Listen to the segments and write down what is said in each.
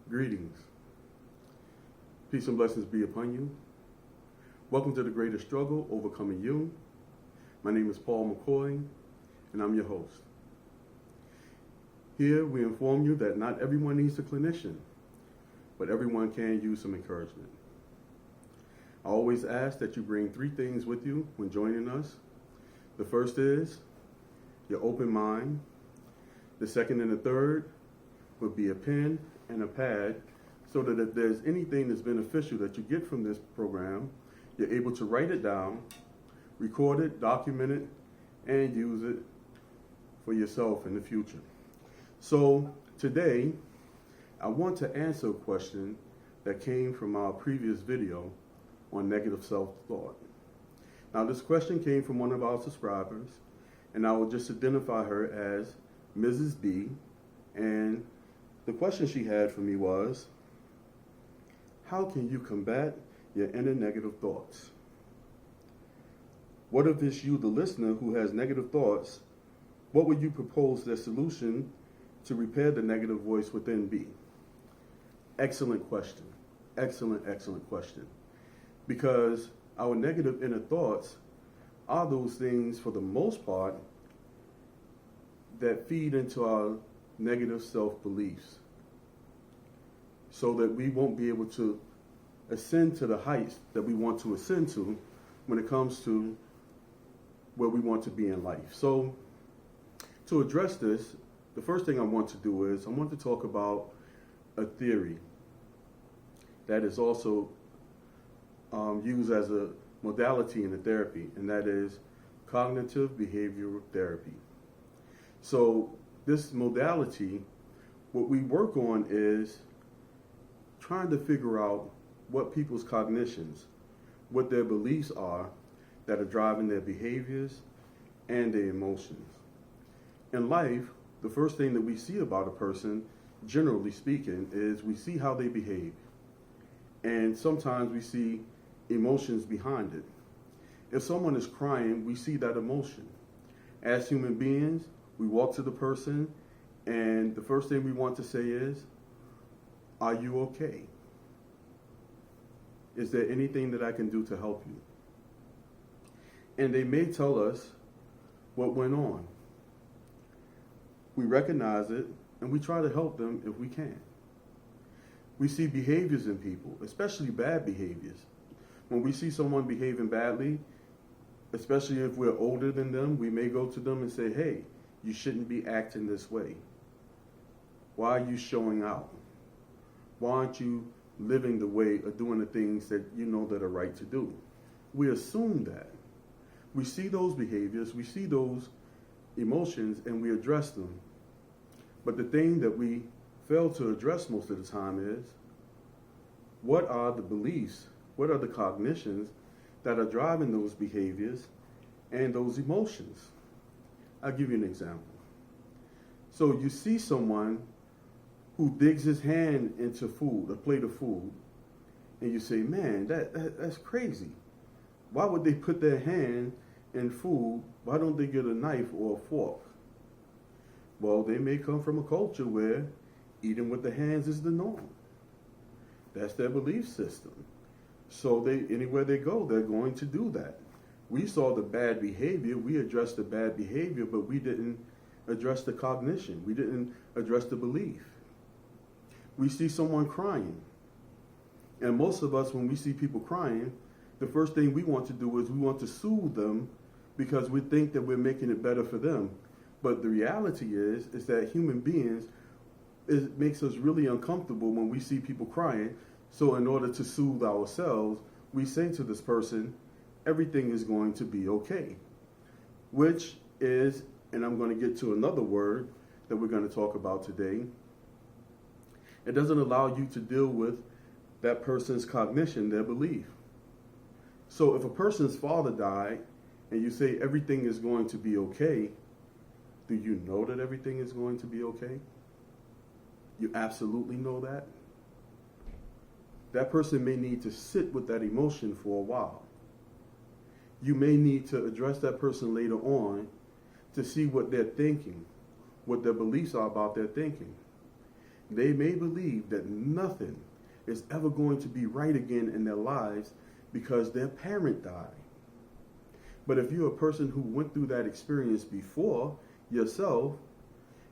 Greetings. Peace and blessings be upon you. Welcome to The Greater Struggle, Overcoming You. My name is Paul McCoy, and I'm your host. Here we inform you that not everyone needs a clinician, but everyone can use some encouragement. I always ask that you bring 3 things with you when joining us. The first is your open mind. The second and the third would be a pen and a pad, so that if there's anything that's beneficial that you get from this program, you're able to write it down, record it, document it, and use it for yourself in the future. So today, I want to answer a question that came from our previous video on negative self-thought. Now, this question came from one of our subscribers, and I will just identify her as Mrs. B, and the question she had for me was, how can you combat your inner negative thoughts? What if it's you, the listener, who has negative thoughts? What would you propose their solution to repair the negative voice within B? Excellent question. Excellent question. Because our negative inner thoughts are those things, for the most part, that feed into our negative self-beliefs, so that we won't be able to ascend to the heights that we want to ascend to when it comes to where we want to be in life. So to address this, the first thing I want to do is I want to talk about a theory that is also used as a modality in the therapy, and that is cognitive behavioral therapy. So this modality, what we work on is trying to figure out what people's cognitions, what their beliefs are that are driving their behaviors and their emotions. In life, the first thing that we see about a person, generally speaking, is we see how they behave. And sometimes we see emotions behind it. If someone is crying, we see that emotion. As human beings, we walk to the person, and the first thing we want to say is, are you okay? Is there anything that I can do to help you? And they may tell us what went on. We recognize it, and we try to help them if we can. We see behaviors in people, especially bad behaviors. When we see someone behaving badly, especially if we're older than them, we may go to them and say, hey, you shouldn't be acting this way. Why are you showing out? Why aren't you living the way or doing the things that you know that are right to do? We assume that. We see those behaviors, we see those emotions, and we address them. But the thing that we fail to address most of the time is, what are the beliefs, what are the cognitions that are driving those behaviors and those emotions? I'll give you an example. So you see someone who digs his hand into food, a plate of food, and you say, man, that's crazy. Why would they put their hand in food? Why don't they get a knife or a fork? Well, they may come from a culture where eating with the hands is the norm. That's their belief system. So anywhere they go, they're going to do that. We saw the bad behavior, we addressed the bad behavior, but we didn't address the cognition. We didn't address the belief. We see someone crying. And most of us, when we see people crying, the first thing we want to do is we want to soothe them because we think that we're making it better for them. But the reality is that human beings, it makes us really uncomfortable when we see people crying. So in order to soothe ourselves, we say to this person, everything is going to be okay. Which is, and I'm going to get to another word that we're going to talk about today, it doesn't allow you to deal with that person's cognition, their belief. So if a person's father died and you say everything is going to be okay, do you know that everything is going to be okay? You absolutely know that? That person may need to sit with that emotion for a while. You may need to address that person later on to see what they're thinking, what their beliefs are about their thinking. They may believe that nothing is ever going to be right again in their lives because their parent died. But if you're a person who went through that experience before yourself,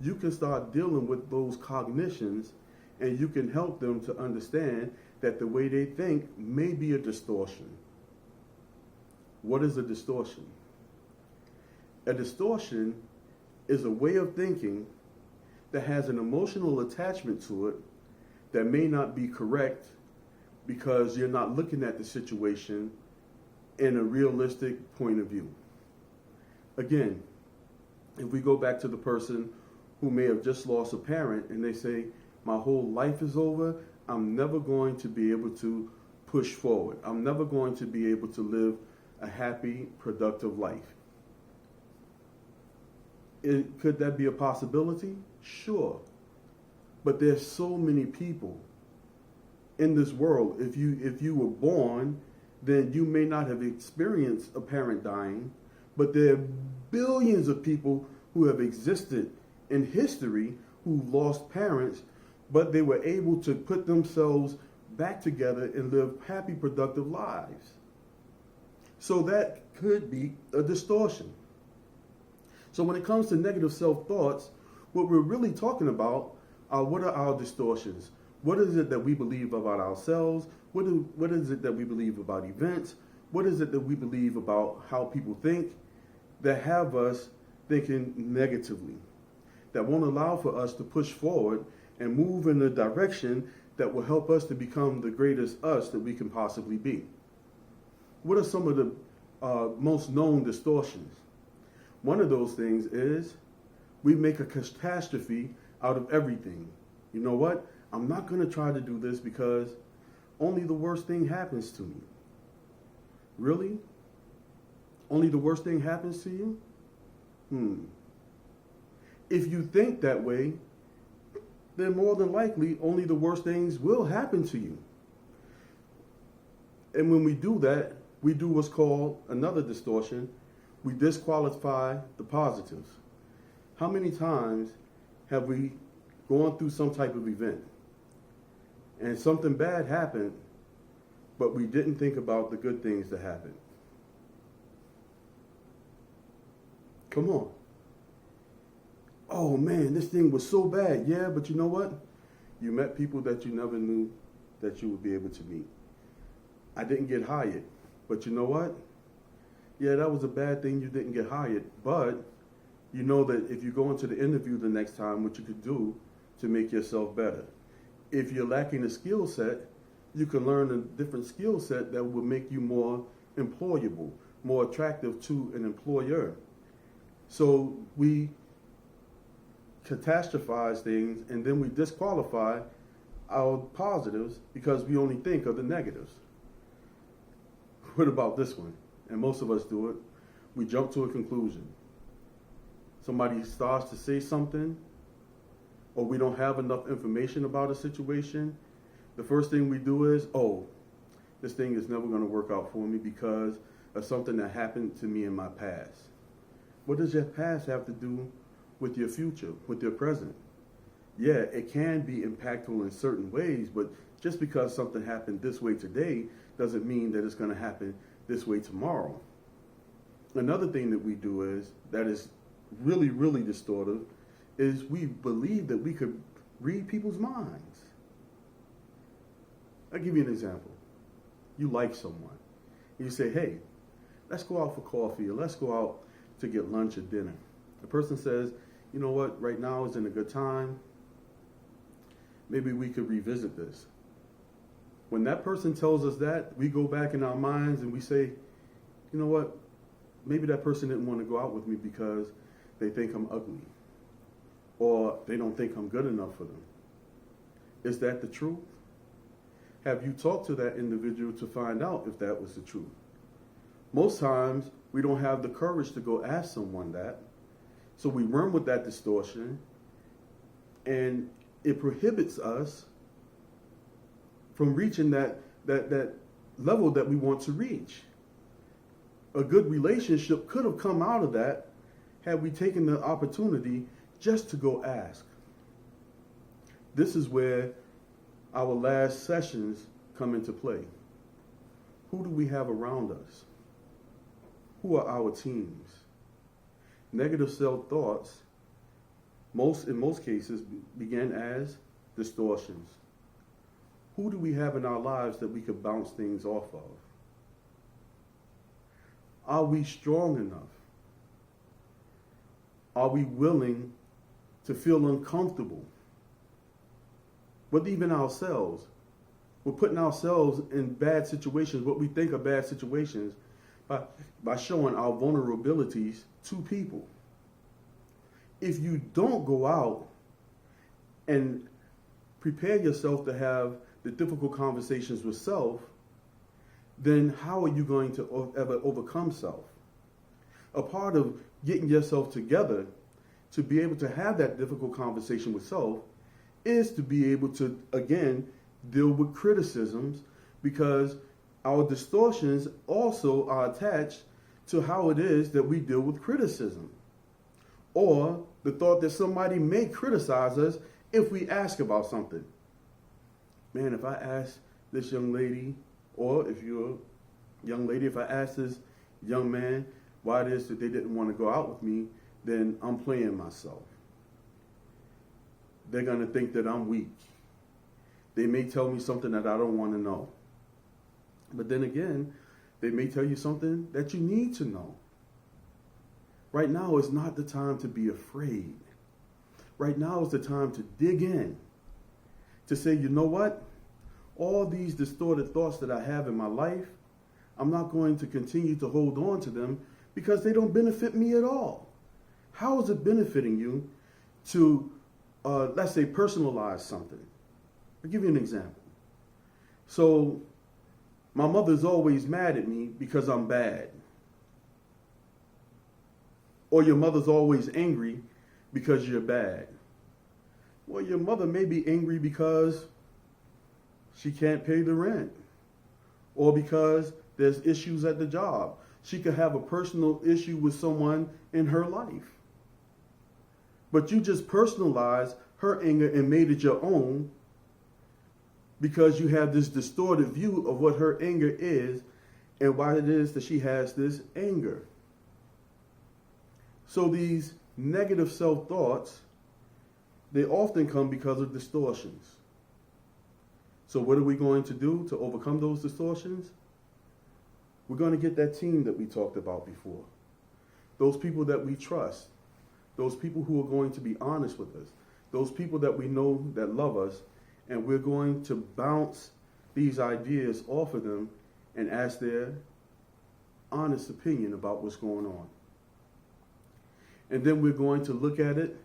you can start dealing with those cognitions, and you can help them to understand that the way they think may be a distortion. What is a distortion? A distortion is a way of thinking that has an emotional attachment to it that may not be correct because you're not looking at the situation in a realistic point of view. Again, if we go back to the person who may have just lost a parent and they say, my whole life is over, I'm never going to be able to push forward. I'm never going to be able to live a happy, productive life. Could that be a possibility? Sure. But there's so many people in this world. If you were born, then you may not have experienced a parent dying, but there are billions of people who have existed in history who lost parents, but they were able to put themselves back together and live happy, productive lives. So that could be a distortion. So when it comes to negative self-thoughts, what we're really talking about are what are our distortions? What is it that we believe about ourselves? What is it that we believe about events? What is it that we believe about how people think that have us thinking negatively, that won't allow for us to push forward and move in a direction that will help us to become the greatest us that we can possibly be? What are some of the most known distortions? One of those things is we make a catastrophe out of everything. You know what? I'm not going to try to do this because only the worst thing happens to me. Really? Only the worst thing happens to you? If you think that way, then more than likely only the worst things will happen to you. And when we do that, we do what's called another distortion. We disqualify the positives. How many times have we gone through some type of event and something bad happened, but we didn't think about the good things that happened? Come on. Oh man, this thing was so bad. Yeah, but you know what? You met people that you never knew that you would be able to meet. I didn't get hired, but you know what? Yeah, that was a bad thing you didn't get hired, but you know that if you go into the interview the next time, what you could do to make yourself better. If you're lacking a skill set, you can learn a different skill set that will make you more employable, more attractive to an employer. So we catastrophize things and then we disqualify our positives because we only think of the negatives. What about this one? And most of us do it. We jump to a conclusion. Somebody starts to say something, or we don't have enough information about a situation. The first thing we do is, oh, this thing is never going to work out for me because of something that happened to me in my past. What does your past have to do with your future, with your present? Yeah, it can be impactful in certain ways, but just because something happened this way today doesn't mean that it's going to happen this way tomorrow. Another thing that we do is, that is really, really distortive, is we believe that we could read people's minds. I'll give you an example. You like someone. You say, hey, let's go out for coffee, or let's go out to get lunch or dinner. The person says, you know what, right now isn't a good time. Maybe we could revisit this. When that person tells us that, we go back in our minds and we say, you know what, maybe that person didn't want to go out with me because they think I'm ugly, or they don't think I'm good enough for them. Is that the truth? Have you talked to that individual to find out if that was the truth? Most times, we don't have the courage to go ask someone that, so we run with that distortion, and it prohibits us from reaching that level that we want to reach. A good relationship could have come out of that had we taken the opportunity just to go ask. this is where our last sessions come into play. Who do we have around us? Who are our teams? Negative self-thoughts, in most cases, begin as distortions. Who do we have in our lives that we could bounce things off of? Are we strong enough? Are we willing to feel uncomfortable with even ourselves? We're putting ourselves in bad situations, what we think are bad situations, by showing our vulnerabilities to people. If you don't go out and prepare yourself to have the difficult conversations with self, then how are you going to ever overcome self? A part of getting yourself together to be able to have that difficult conversation with self is to be able to, again, deal with criticisms, because our distortions also are attached to how it is that we deal with criticism, or the thought that somebody may criticize us if we ask about something. Man, if I ask this young lady, or if you're a young lady, if I ask this young man why it is that they didn't want to go out with me, then I'm playing myself. They're going to think that I'm weak. They may tell me something that I don't want to know. But then again, they may tell you something that you need to know. Right now is not the time to be afraid. Right now is the time to dig in, to say, you know what? All these distorted thoughts that I have in my life, I'm not going to continue to hold on to them because they don't benefit me at all. How is it benefiting you to, let's say, personalize something? I'll give you an example. So, my mother's always mad at me because I'm bad. Or your mother's always angry because you're bad. Well, your mother may be angry because she can't pay the rent, or because there's issues at the job. She could have a personal issue with someone in her life. But you just personalized her anger and made it your own because you have this distorted view of what her anger is and why it is that she has this anger. So these negative self-thoughts, they often come because of distortions. So what are we going to do to overcome those distortions? We're going to get that team that we talked about before. Those people that we trust. Those people who are going to be honest with us. Those people that we know that love us. And we're going to bounce these ideas off of them and ask their honest opinion about what's going on. And then we're going to look at it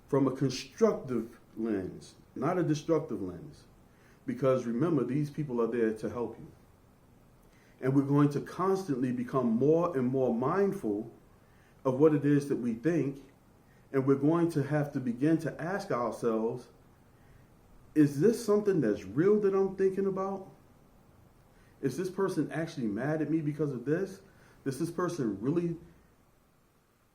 from a constructive lens, not a destructive lens. Because remember, these people are there to help you. And we're going to constantly become more and more mindful of what it is that we think. And we're going to have to begin to ask ourselves, is this something that's real that I'm thinking about? Is this person actually mad at me because of this? Does this person really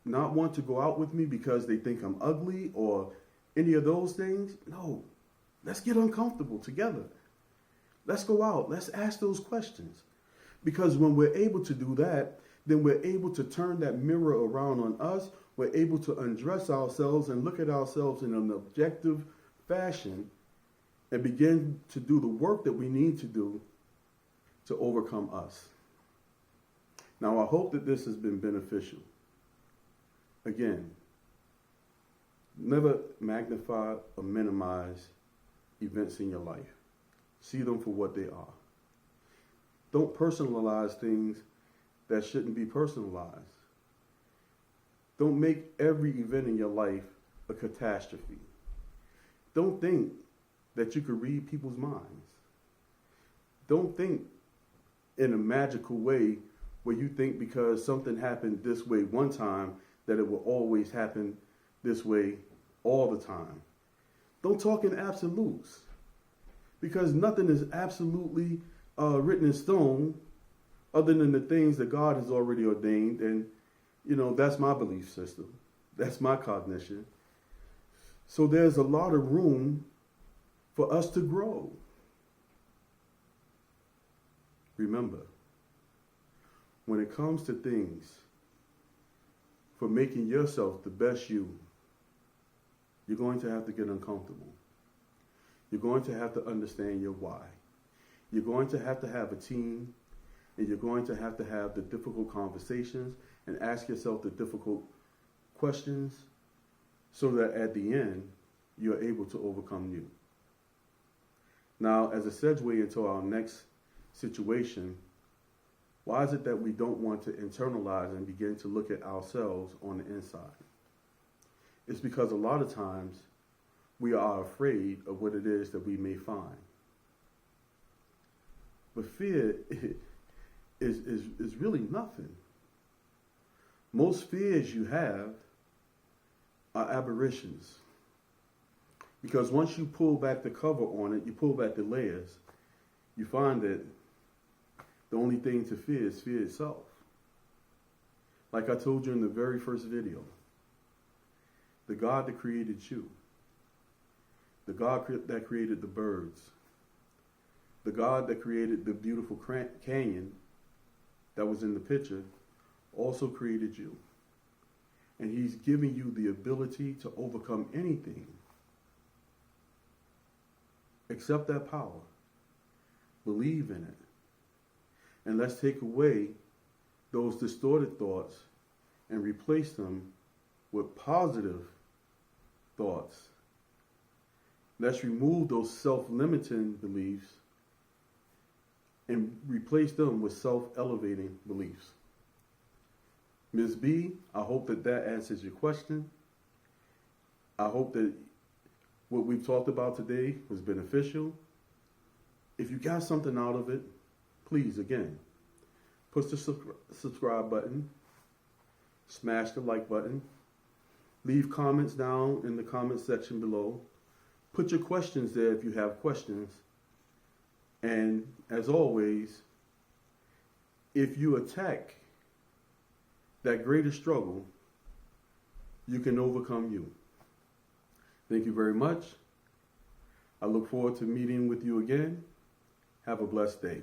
not want to go out with me because they think I'm ugly or any of those things? No. Let's get uncomfortable together. Let's go out. Let's ask those questions. Because when we're able to do that, then we're able to turn that mirror around on us. We're able to undress ourselves and look at ourselves in an objective fashion and begin to do the work that we need to do to overcome us. Now, I hope that this has been beneficial. Again, never magnify or minimize events in your life. See them for what they are. Don't personalize things that shouldn't be personalized. Don't make every event in your life a catastrophe. Don't think that you could read people's minds. Don't think in a magical way where you think because something happened this way one time that it will always happen this way all the time. Don't talk in absolutes, because nothing is absolutely written in stone other than the things that God has already ordained. And, that's my belief system. That's my cognition. So there's a lot of room for us to grow. Remember, when it comes to things for making yourself the best you, you're going to have to get uncomfortable. You're going to have to understand your why. You're going to have a team, and you're going to have the difficult conversations and ask yourself the difficult questions so that at the end, you're able to overcome you. Now, as a segue into our next situation, why is it that we don't want to internalize and begin to look at ourselves on the inside? It's because a lot of times we are afraid of what it is that we may find. But fear is really nothing. Most fears you have are aberrations. Because once you pull back the cover on it, you pull back the layers, you find that the only thing to fear is fear itself. Like I told you in the very first video, the God that created you, the God that created the birds, the God that created the beautiful canyon that was in the picture, also created you. And he's giving you the ability to overcome anything. Accept that power. Believe in it. And let's take away those distorted thoughts and replace them with positive thoughts. Let's remove those self-limiting beliefs and replace them with self-elevating beliefs. Ms. B, I hope that answers your question. I hope that what we've talked about today was beneficial. If you got something out of it, please, again, push the subscribe button, smash the like button, leave comments down in the comment section below. Put your questions there if you have questions. And as always, if you attack that greater struggle, you can overcome you. Thank you very much. I look forward to meeting with you again. Have a blessed day.